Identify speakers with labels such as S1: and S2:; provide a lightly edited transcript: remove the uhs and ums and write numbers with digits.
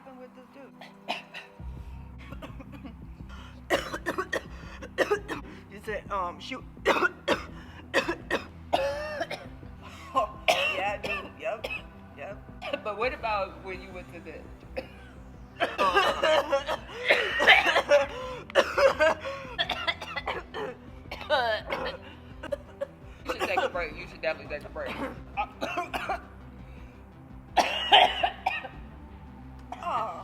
S1: happened with this dude? You said, shoot. Yeah, dude. Yep.
S2: But what about when you went to the? You should take a break. You should definitely take a break.
S1: Oh.